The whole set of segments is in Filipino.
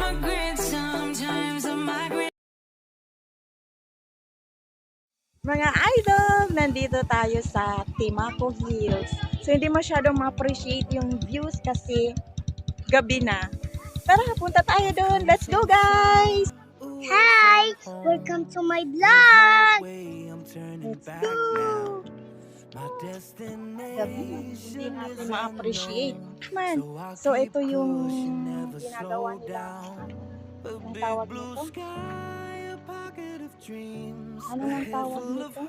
Mga idol, nandito tayo sa Timaco Hills. So hindi masyadong ma-appreciate yung views kasi gabi na. Tara, punta tayo doon. Let's go, guys! Hi! Welcome to my vlog! Let's go! Gabi na, hindi natin ma-appreciate. Man, so ito yung ginagawa nila. Ang tawag nito? Ano ang tawag nito?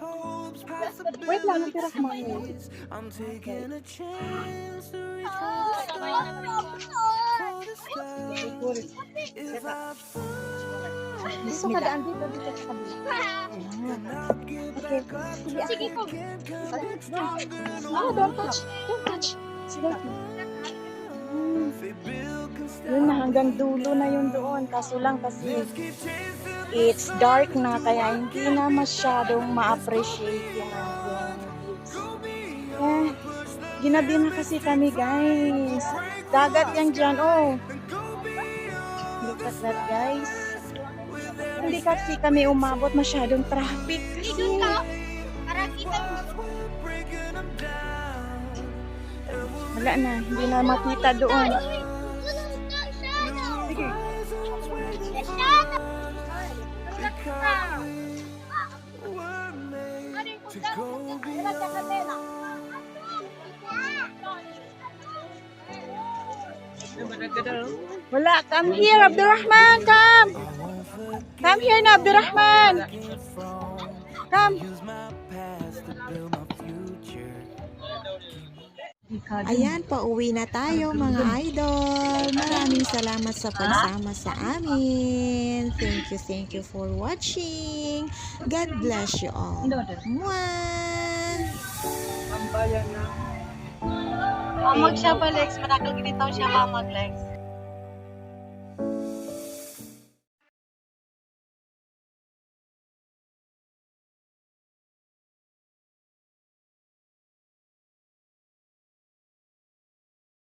Wait lang, natira ko mga Gusto ka daan dito sa kabila. Okay. Sige po. Don't touch. Don't touch. Sige. Yun na, hanggang dulo na yun doon. Kaso lang kasi it's dark na kaya hindi na masyadong ma-appreciate yung views. Ginabi na kasi kami, guys. Dagat yan dyan, oh. Look at that, guys. Hindi kasi kami umabot, masyadong traffic kasi. Wala na, hindi na makita doon. Sige. Wala, come here, Abdurrahman, come! Come here na, Abdurrahman! Come! Ayan, pauwi na tayo mga idol. Maraming salamat sa pagsama sa amin. Thank you for watching. God bless you all. Mwah! Mag siya ba, Lex? Matakal ginitaw siya ba mag, Lex?